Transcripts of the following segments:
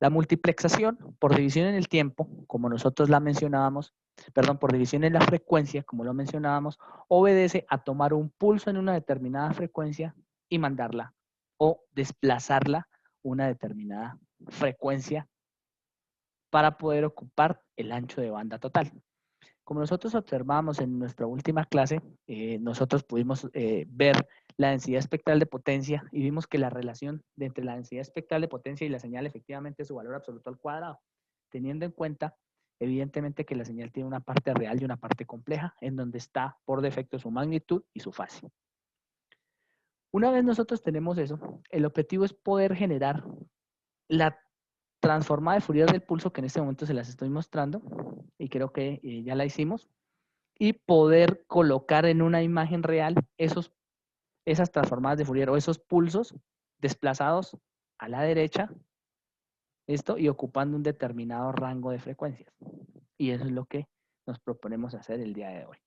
La multiplexación por división en el tiempo, como nosotros la mencionábamos, perdón, por división en la frecuencia, como lo mencionábamos, obedece a tomar un pulso en una determinada frecuencia y mandarla o desplazarla una determinada frecuencia para poder ocupar el ancho de banda total. Como nosotros observamos en nuestra última clase, nosotros pudimos ver la densidad espectral de potencia y vimos que la relación entre la densidad espectral de potencia y la señal efectivamente es su valor absoluto al cuadrado, teniendo en cuenta evidentemente que la señal tiene una parte real y una parte compleja, en donde está por defecto su magnitud y su fase. Una vez nosotros tenemos eso, el objetivo es poder generar la transformada de Fourier del pulso, que en este momento se las estoy mostrando, y creo que ya la hicimos, y poder colocar en una imagen real esas transformadas de Fourier o esos pulsos desplazados a la derecha, esto, y ocupando un determinado rango de frecuencias. Y eso es lo que nos proponemos hacer el día de hoy.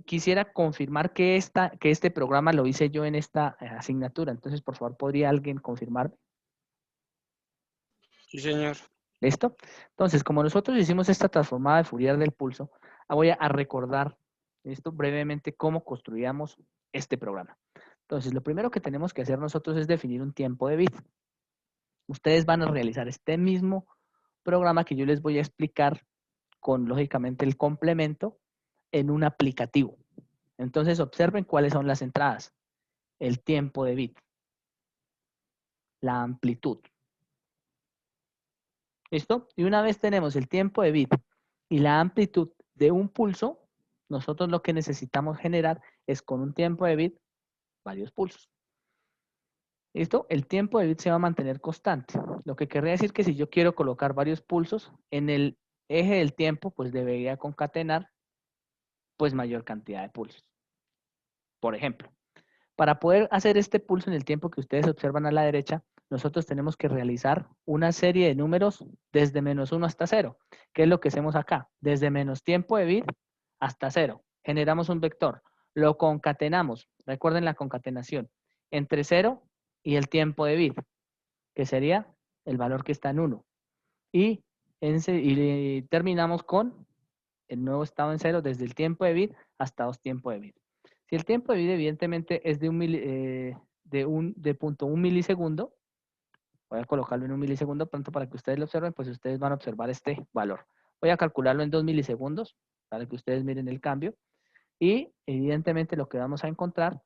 Quisiera confirmar que este programa lo hice yo en esta asignatura. Entonces, por favor, ¿podría alguien confirmar? Sí, señor. ¿Listo? Entonces, como nosotros hicimos esta transformada de Fourier del pulso, voy a recordar esto brevemente cómo construíamos este programa. Entonces, lo primero que tenemos que hacer nosotros es definir un tiempo de bit. Ustedes van a realizar este mismo programa que yo les voy a explicar con, lógicamente, el complemento en un aplicativo. Entonces, observen cuáles son las entradas. El tiempo de bit, la amplitud. ¿Listo? Y una vez tenemos el tiempo de bit y la amplitud de un pulso, nosotros lo que necesitamos generar es con un tiempo de bit varios pulsos. ¿Listo? El tiempo de bit se va a mantener constante. Lo que querría decir que si yo quiero colocar varios pulsos en el eje del tiempo, pues debería concatenar pues mayor cantidad de pulsos. Por ejemplo, para poder hacer este pulso en el tiempo que ustedes observan a la derecha, nosotros tenemos que realizar una serie de números desde -1 hasta 0. ¿Qué es lo que hacemos acá? Desde menos tiempo de bit hasta 0. Generamos un vector. Lo concatenamos. Recuerden la concatenación. Entre 0 y el tiempo de bit, que sería el valor que está en 1. Y terminamos con el nuevo estado en 0 desde el tiempo de bit hasta 2 tiempos de bit. Si el tiempo de bit evidentemente es de 0.1 milisegundo, voy a colocarlo en 1 milisegundo pronto para que ustedes lo observen, pues ustedes van a observar este valor. Voy a calcularlo en 2 milisegundos para que ustedes miren el cambio. Y evidentemente lo que vamos a encontrar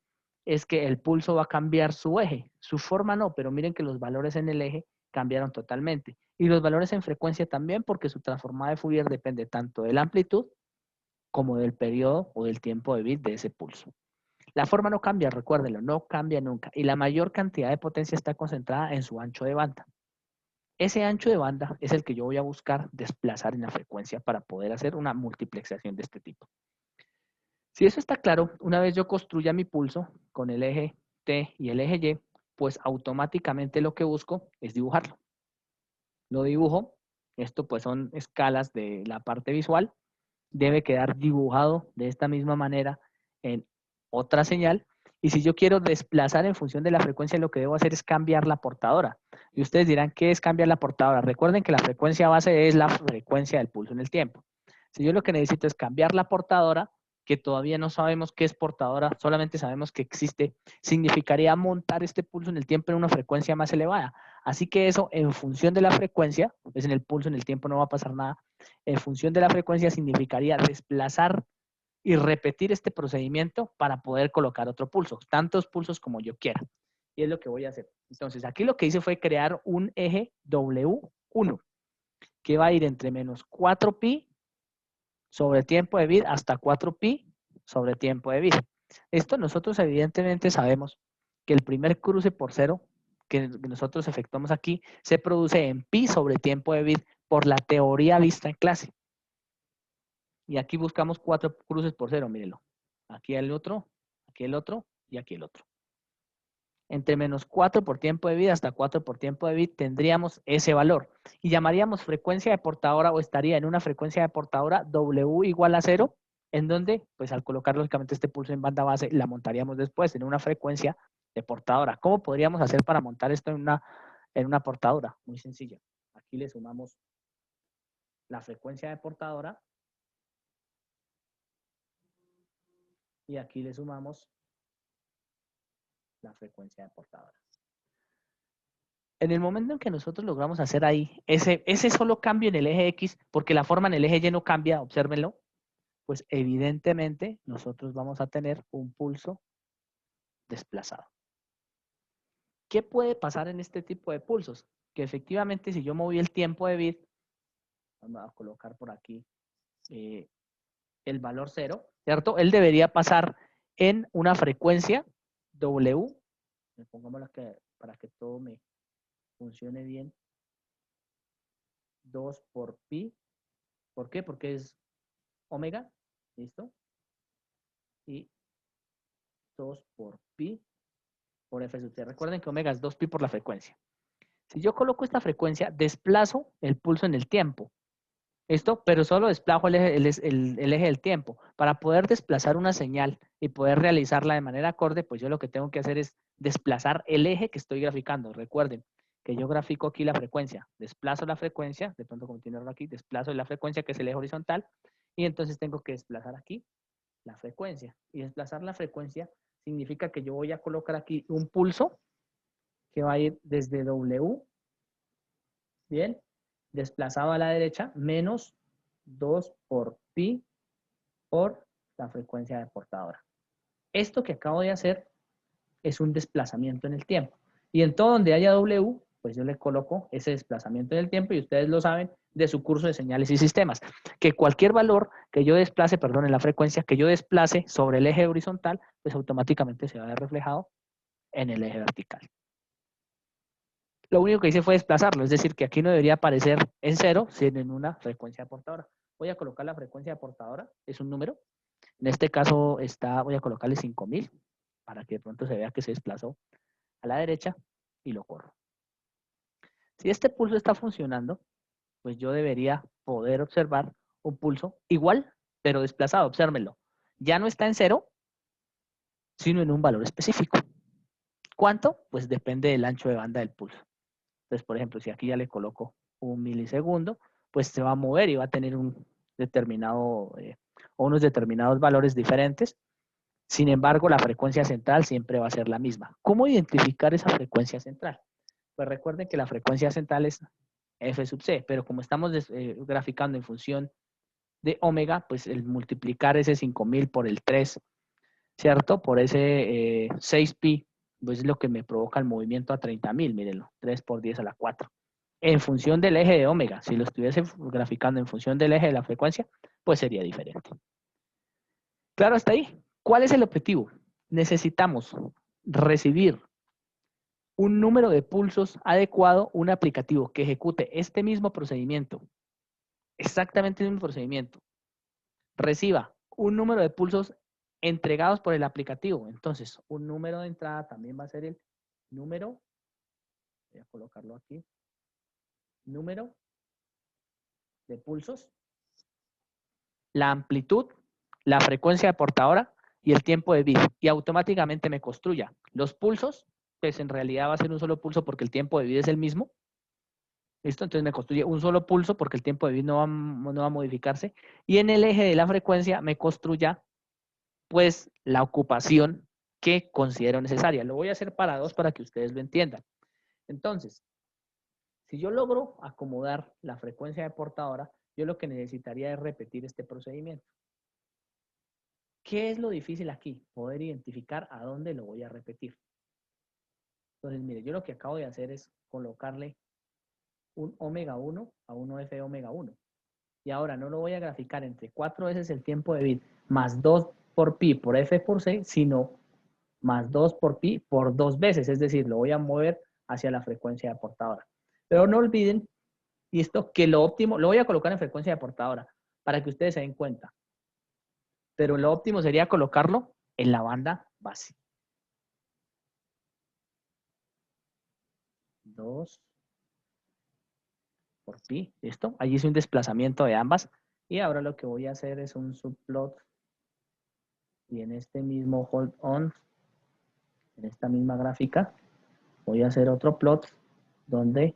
es que el pulso va a cambiar su eje. Su forma no, pero miren que los valores en el eje cambiaron totalmente. Y los valores en frecuencia también, porque su transformada de Fourier depende tanto de la amplitud como del periodo o del tiempo de bit de ese pulso. La forma no cambia, recuérdenlo, no cambia nunca. Y la mayor cantidad de potencia está concentrada en su ancho de banda. Ese ancho de banda es el que yo voy a buscar desplazar en la frecuencia para poder hacer una multiplexación de este tipo. Si eso está claro, una vez yo construya mi pulso con el eje T y el eje Y, pues automáticamente lo que busco es dibujarlo. Lo dibujo, esto pues son escalas de la parte visual, debe quedar dibujado de esta misma manera en otra señal. Y si yo quiero desplazar en función de la frecuencia, lo que debo hacer es cambiar la portadora. Y ustedes dirán, ¿qué es cambiar la portadora? Recuerden que la frecuencia base es la frecuencia del pulso en el tiempo. Si yo lo que necesito es cambiar la portadora, que todavía no sabemos qué es portadora, solamente sabemos que existe, significaría montar este pulso en el tiempo en una frecuencia más elevada. Así que eso, en función de la frecuencia, pues en el pulso en el tiempo no va a pasar nada, en función de la frecuencia significaría desplazar y repetir este procedimiento para poder colocar otro pulso, tantos pulsos como yo quiera. Y es lo que voy a hacer. Entonces, aquí lo que hice fue crear un eje W1, que va a ir entre menos 4pi sobre tiempo de bit hasta 4pi sobre tiempo de bit. Esto nosotros evidentemente sabemos que el primer cruce por cero que nosotros efectuamos aquí se produce en pi sobre tiempo de bit por la teoría vista en clase. Y aquí buscamos 4 cruces por cero, mírenlo. Aquí el otro y aquí el otro. Entre menos 4 por tiempo de bit hasta 4 por tiempo de bit tendríamos ese valor. Y llamaríamos frecuencia de portadora o estaría en una frecuencia de portadora W igual a 0, en donde, pues al colocar lógicamente este pulso en banda base, la montaríamos después en una frecuencia de portadora. ¿Cómo podríamos hacer para montar esto en una portadora, muy sencilla. Aquí le sumamos la frecuencia de portadora y aquí le sumamos la frecuencia de portadora. En el momento en que nosotros logramos hacer ahí ese solo cambio en el eje X, porque la forma en el eje Y no cambia, obsérvenlo, pues evidentemente nosotros vamos a tener un pulso desplazado. ¿Qué puede pasar en este tipo de pulsos? Que efectivamente si yo moví el tiempo de bit, vamos a colocar por aquí el valor 0, ¿cierto? Él debería pasar en una frecuencia W, pongámosla para que todo me funcione bien, 2 por pi. ¿Por qué? Porque es omega, ¿listo? Y 2 por pi por f sub t. Recuerden que omega es 2 pi por la frecuencia. Si yo coloco esta frecuencia, desplazo el pulso en el tiempo. ¿Listo? Pero solo desplazo el eje del tiempo. Para poder desplazar una señal y poder realizarla de manera acorde, pues yo lo que tengo que hacer es desplazar el eje que estoy graficando. Recuerden que yo grafico aquí la frecuencia. Desplazo la frecuencia, de pronto como tiene aquí, desplazo la frecuencia que es el eje horizontal, y entonces tengo que desplazar aquí la frecuencia. Y desplazar la frecuencia significa que yo voy a colocar aquí un pulso que va a ir desde W, ¿bien? Desplazado a la derecha, menos 2 por pi por la frecuencia de portadora. Esto que acabo de hacer es un desplazamiento en el tiempo. Y en todo donde haya W, pues yo le coloco ese desplazamiento en el tiempo y ustedes lo saben de su curso de señales y sistemas, que cualquier valor que yo desplace, perdón, en la frecuencia que yo desplace sobre el eje horizontal, pues automáticamente se va a ver reflejado en el eje vertical. Lo único que hice fue desplazarlo, es decir, que aquí no debería aparecer en 0, sino en una frecuencia portadora. Voy a colocar la frecuencia portadora, es un número. En este caso voy a colocarle 5000 para que de pronto se vea que se desplazó a la derecha y lo corro. Si este pulso está funcionando, pues yo debería poder observar un pulso igual, pero desplazado, obsérvenlo. Ya no está en 0, sino en un valor específico. ¿Cuánto? Pues depende del ancho de banda del pulso. Entonces, por ejemplo, si aquí ya le coloco 1 milisegundo, pues se va a mover y va a tener un determinado o unos determinados valores diferentes. Sin embargo, la frecuencia central siempre va a ser la misma. ¿Cómo identificar esa frecuencia central? Pues recuerden que la frecuencia central es f sub c, pero como estamos graficando en función de omega, pues el multiplicar ese 5000 por el 3, ¿cierto? Por ese 6pi, pues es lo que me provoca el movimiento a 30.000, mírenlo, 3 por 10 a la 4. En función del eje de omega, si lo estuviese graficando en función del eje de la frecuencia, pues sería diferente. Claro, hasta ahí. ¿Cuál es el objetivo? Necesitamos recibir un número de pulsos adecuado, un aplicativo que ejecute este mismo procedimiento, exactamente el mismo procedimiento, reciba un número de pulsos entregados por el aplicativo. Entonces, un número de entrada también va a ser el número, voy a colocarlo aquí, número de pulsos, la amplitud, la frecuencia de portadora y el tiempo de bit. Y automáticamente me construya los pulsos, pues en realidad va a ser un solo pulso porque el tiempo de bit es el mismo. ¿Listo? Entonces me construye un solo pulso porque el tiempo de bit no va a modificarse. Y en el eje de la frecuencia me construya pues la ocupación que considero necesaria. Lo voy a hacer para 2 para que ustedes lo entiendan. Entonces, si yo logro acomodar la frecuencia de portadora, yo lo que necesitaría es repetir este procedimiento. ¿Qué es lo difícil aquí? Poder identificar a dónde lo voy a repetir. Entonces, mire, yo lo que acabo de hacer es colocarle un omega 1 a 1f omega 1. Y ahora no lo voy a graficar entre 4 veces el tiempo de bit más 2 por pi por f por c, sino más 2 por pi por 2 veces. Es decir, lo voy a mover hacia la frecuencia de portadora. Pero no olviden, y esto que lo óptimo, lo voy a colocar en frecuencia de portadora para que ustedes se den cuenta. Pero lo óptimo sería colocarlo en la banda base. 2 por pi, ¿listo? Allí hice un desplazamiento de ambas. Y ahora lo que voy a hacer es un subplot. Y en este mismo hold on, en esta misma gráfica, voy a hacer otro plot donde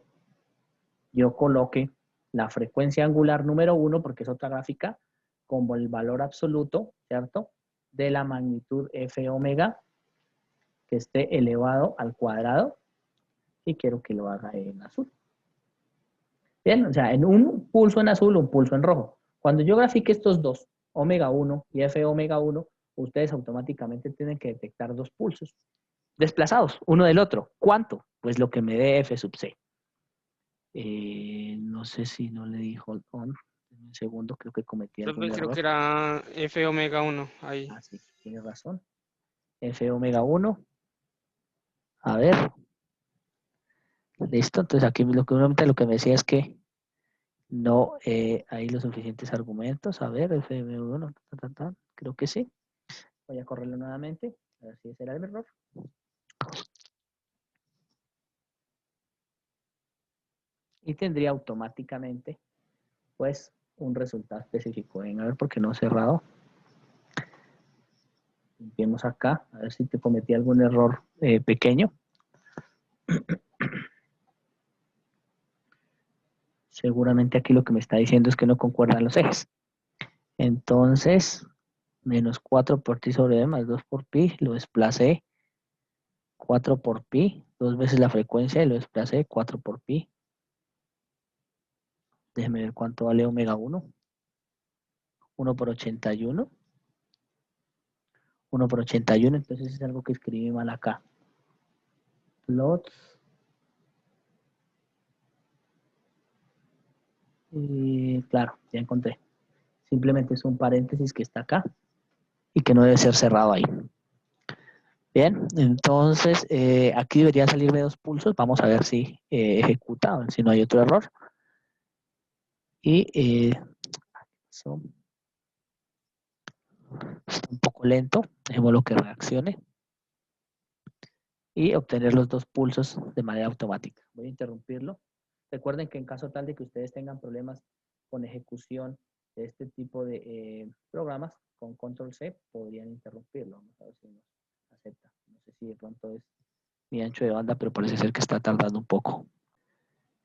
yo coloque la frecuencia angular número 1, porque es otra gráfica, como el valor absoluto, ¿cierto? De la magnitud f omega, que esté elevado al cuadrado, y quiero que lo haga en azul. Bien, o sea, en un pulso en azul, un pulso en rojo. Cuando yo grafique estos dos, omega 1 y f omega 1, ustedes automáticamente tienen que detectar dos pulsos desplazados, uno del otro. ¿Cuánto? Pues lo que me dé f sub c. No sé si no le dijo on. Un segundo, creo que cometí algún Profe, creo error. que era F omega 1 ahí. Ah, sí, tiene razón. F omega 1. A ver, listo. Entonces aquí lo que me decía es que no hay los suficientes argumentos. A ver, F omega 1, creo que sí. Voy a correrlo nuevamente. A ver si ese era el error. Y tendría automáticamente, pues, un resultado específico. Ven a ver por qué no he cerrado. Limpiemos acá, a ver si te cometí algún error pequeño. Seguramente aquí lo que me está diciendo es que no concuerdan los ejes. Entonces, menos 4 por pi sobre b más 2 por pi, lo desplacé 4 por pi, dos veces la frecuencia y lo desplacé 4 por pi. Déjeme ver cuánto vale omega 1. 1 por 81. 1 por 81, entonces es algo que escribí mal acá. Plots. Y claro, ya encontré. Simplemente es un paréntesis que está acá y que no debe ser cerrado ahí. Bien, entonces aquí debería salirme dos pulsos. Vamos a ver si ejecuta, a ver si no hay otro error. Y está un poco lento. Dejémoslo que reaccione. Y obtener los dos pulsos de manera automática. Voy a interrumpirlo. Recuerden que en caso tal de que ustedes tengan problemas con ejecución de este tipo de programas, con control C podrían interrumpirlo. Vamos a ver si nos acepta. No sé si de pronto es mi ancho de banda, pero parece ser que está tardando un poco.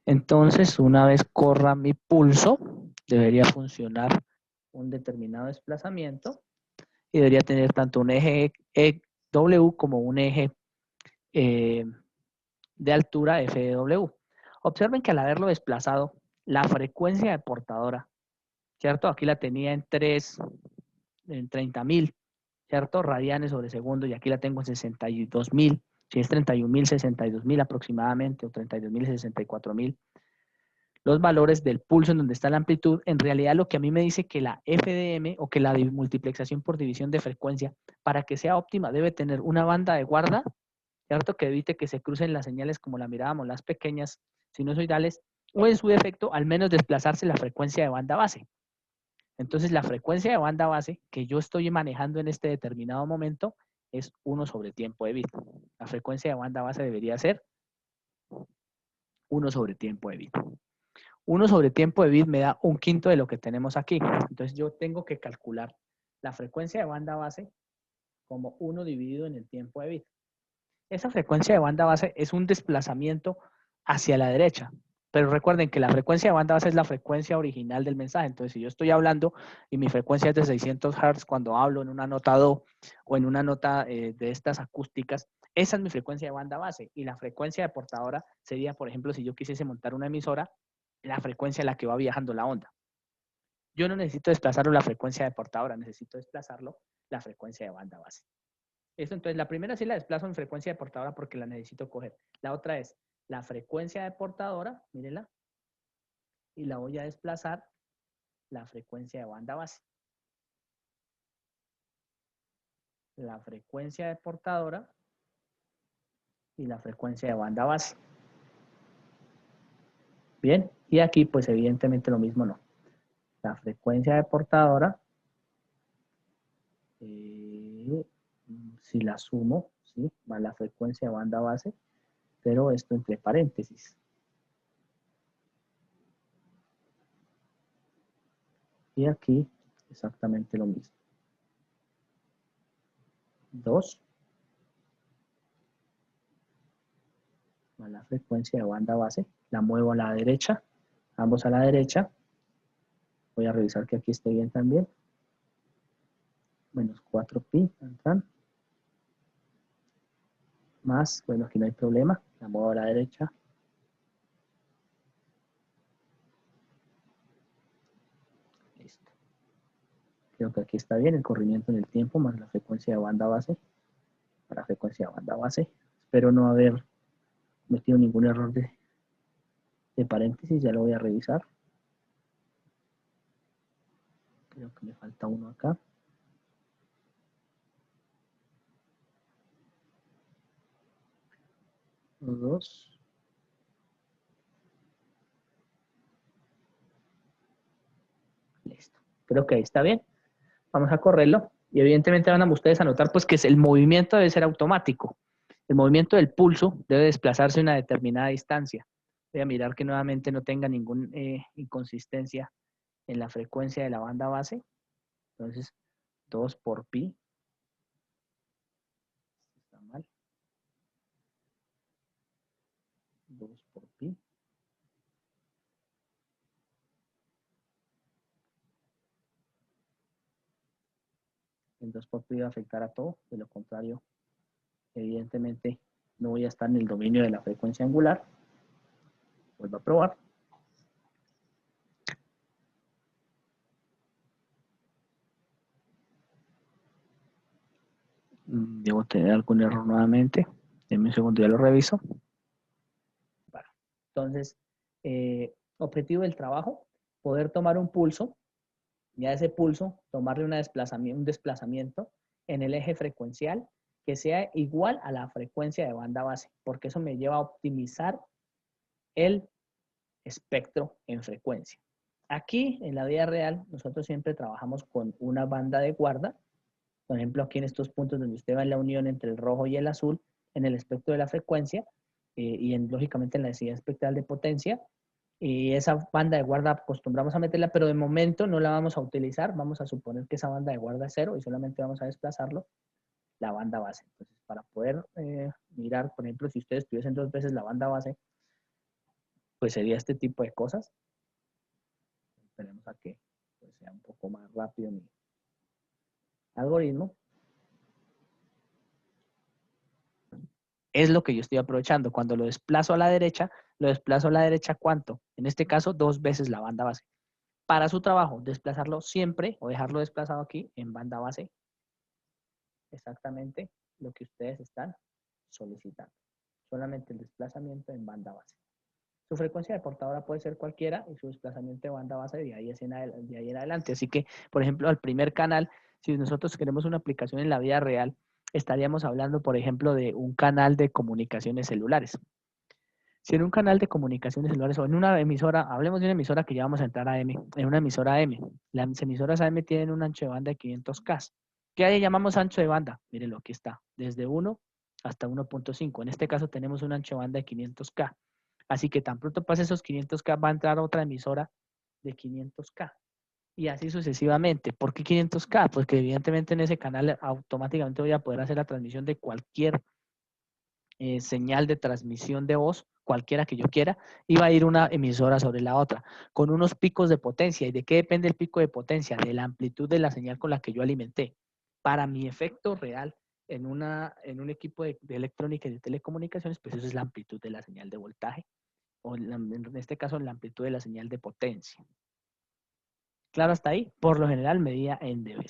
Entonces, una vez corra mi pulso, debería funcionar un determinado desplazamiento y debería tener tanto un eje W como un eje de altura FW. Observen que al haberlo desplazado, la frecuencia de portadora, ¿cierto? Aquí la tenía en 30.000, ¿cierto? Radianes sobre segundo, y aquí la tengo en 62.000. Si es 31.000, 62.000 aproximadamente, o 32.000, 64.000. Los valores del pulso en donde está la amplitud, en realidad lo que a mí me dice que la FDM o que la multiplexación por división de frecuencia, para que sea óptima, debe tener una banda de guarda, ¿cierto? Que evite que se crucen las señales como la mirábamos, las pequeñas sinusoidales, o en su defecto, al menos desplazarse la frecuencia de banda base. Entonces, la frecuencia de banda base que yo estoy manejando en este determinado momento es 1 sobre tiempo de bit. La frecuencia de banda base debería ser 1 sobre tiempo de bit. 1 sobre tiempo de bit me da un quinto de lo que tenemos aquí. Entonces yo tengo que calcular la frecuencia de banda base como 1 dividido en el tiempo de bit. Esa frecuencia de banda base es un desplazamiento hacia la derecha. Pero recuerden que la frecuencia de banda base es la frecuencia original del mensaje. Entonces, si yo estoy hablando y mi frecuencia es de 600 Hz cuando hablo en una nota Do o en una nota de estas acústicas, esa es mi frecuencia de banda base. Y la frecuencia de portadora sería, por ejemplo, si yo quisiese montar una emisora, la frecuencia en la que va viajando la onda. Yo no necesito desplazarlo la frecuencia de portadora, necesito desplazarlo la frecuencia de banda base. Eso, entonces, la primera sí la desplazo en frecuencia de portadora porque la necesito coger. La otra es la frecuencia de portadora, mírenla, y la voy a desplazar la frecuencia de banda base. La frecuencia de portadora y la frecuencia de banda base. Bien, y aquí pues evidentemente lo mismo no. La frecuencia de portadora, si la sumo, ¿sí? Más la frecuencia de banda base, pero esto entre paréntesis. Y aquí exactamente lo mismo. 2 más la frecuencia de banda base, la muevo a la derecha, ambos a la derecha. Voy a revisar que aquí esté bien también. Menos 4pi, más, bueno, aquí no hay problema, la muevo a la derecha. Listo. Creo que aquí está bien el corrimiento en el tiempo más la frecuencia de banda base. Para frecuencia de banda base. Espero no haber metido ningún error de paréntesis, ya lo voy a revisar. Creo que me falta uno acá. Dos. Listo. Creo que ahí está bien. Vamos a correrlo. Y evidentemente van a ustedes a notar pues que el movimiento debe ser automático. El movimiento del pulso debe desplazarse a una determinada distancia. Voy a mirar que nuevamente no tenga ninguna inconsistencia en la frecuencia de la banda base. Entonces, 2 por pi. Está mal. 2 por pi. El 2 por pi va a afectar a todo. De lo contrario, evidentemente, no voy a estar en el dominio de la frecuencia angular. Vuelvo a probar. Debo tener algún error nuevamente. Denme un segundo, ya lo reviso. Bueno, entonces, objetivo del trabajo, poder tomar un pulso y a ese pulso tomarle un desplazamiento en el eje frecuencial que sea igual a la frecuencia de banda base, porque eso me lleva a optimizar el espectro en frecuencia. Aquí, en la vida real, nosotros siempre trabajamos con una banda de guarda. Por ejemplo, aquí en estos puntos donde usted va en la unión entre el rojo y el azul, en el espectro de la frecuencia lógicamente en la densidad espectral de potencia. Y esa banda de guarda acostumbramos a meterla, pero de momento no la vamos a utilizar. Vamos a suponer que esa banda de guarda es 0 y solamente vamos a desplazarlo la banda base. Entonces, para poder mirar, por ejemplo, si ustedes tuviesen 2 veces la banda base, pues sería este tipo de cosas. Esperemos a que pues, sea un poco más rápido mi algoritmo. Es lo que yo estoy aprovechando. Cuando lo desplazo a la derecha, ¿cuánto? En este caso, 2 veces la banda base. Para su trabajo, desplazarlo siempre o dejarlo desplazado aquí en banda base. Exactamente lo que ustedes están solicitando. Solamente el desplazamiento en banda base. Su frecuencia de portadora puede ser cualquiera y su desplazamiento de banda base de ahí en adelante. Así que, por ejemplo, al primer canal, si nosotros queremos una aplicación en la vida real, estaríamos hablando, por ejemplo, de un canal de comunicaciones celulares. Si en un canal de comunicaciones celulares o en una emisora, hablemos de una emisora que ya vamos a entrar a AM, en una emisora AM, las emisoras AM tienen un ancho de banda de 500K. ¿Qué llamamos ancho de banda? Mírenlo, aquí está, desde 1 hasta 1.5. En este caso tenemos un ancho de banda de 500K. Así que tan pronto pase esos 500K va a entrar otra emisora de 500K. Y así sucesivamente. ¿Por qué 500K? Pues que evidentemente en ese canal automáticamente voy a poder hacer la transmisión de cualquier señal de transmisión de voz, cualquiera que yo quiera, y va a ir una emisora sobre la otra, con unos picos de potencia. ¿Y de qué depende el pico de potencia? De la amplitud de la señal con la que yo alimenté. Para mi efecto real, en un equipo de electrónica y de telecomunicaciones, pues eso es la amplitud de la señal de voltaje, o en este caso la amplitud de la señal de potencia. Claro, hasta ahí, por lo general medida en dB.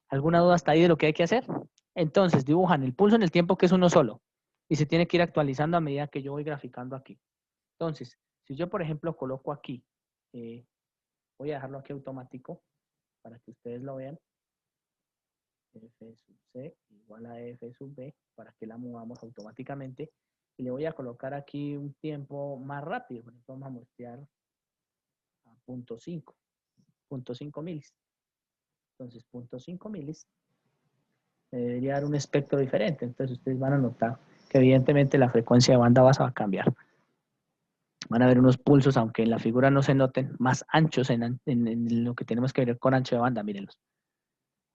¿Alguna duda hasta ahí de lo que hay que hacer? Entonces, dibujan el pulso en el tiempo que es uno solo y se tiene que ir actualizando a medida que yo voy graficando aquí. Entonces, si yo, por ejemplo, coloco aquí, voy a dejarlo aquí automático para que ustedes lo vean. F sub C igual a F sub B para que la movamos automáticamente. Y le voy a colocar aquí un tiempo más rápido. Por ejemplo, vamos a muestrear a 0.5 milis. Entonces, 0.5 milis me debería dar un espectro diferente. Entonces, ustedes van a notar que evidentemente la frecuencia de banda base va a cambiar. Van a ver unos pulsos, aunque en la figura no se noten, más anchos en lo que tenemos que ver con ancho de banda, mírenlos.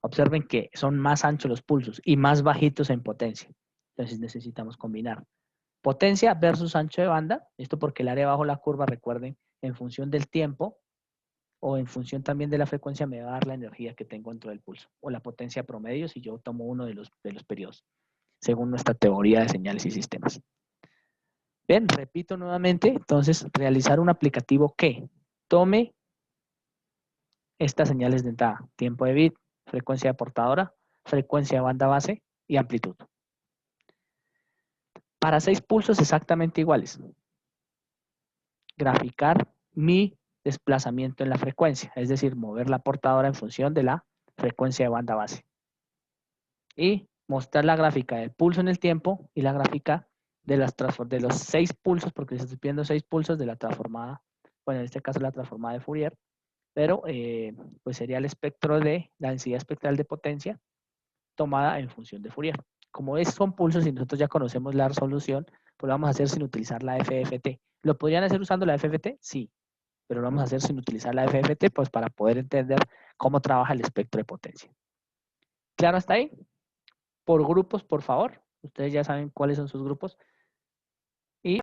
Observen que son más anchos los pulsos y más bajitos en potencia. Entonces necesitamos combinar Potencia versus ancho de banda. Esto porque el área bajo la curva, recuerden, en función del tiempo o en función también de la frecuencia me va a dar la energía que tengo dentro del pulso o la potencia promedio si yo tomo uno de los periodos, según nuestra teoría de señales y sistemas. Bien, repito nuevamente, entonces realizar un aplicativo que tome estas señales de entrada, tiempo de bit, frecuencia de portadora, frecuencia de banda base y amplitud. Para 6 pulsos exactamente iguales. Graficar mi desplazamiento en la frecuencia, es decir, mover la portadora en función de la frecuencia de banda base. Y mostrar la gráfica del pulso en el tiempo y la gráfica de los 6 pulsos, porque se estoy pidiendo 6 pulsos de la transformada, bueno, en este caso la transformada de Fourier, pero pues sería el espectro de la densidad espectral de potencia tomada en función de Fourier. Como son pulsos y nosotros ya conocemos la resolución, pues lo vamos a hacer sin utilizar la FFT. ¿Lo podrían hacer usando la FFT? Sí, pero lo vamos a hacer sin utilizar la FFT, pues para poder entender cómo trabaja el espectro de potencia. ¿Claro hasta ahí? Por grupos, por favor. Ustedes ya saben cuáles son sus grupos. Y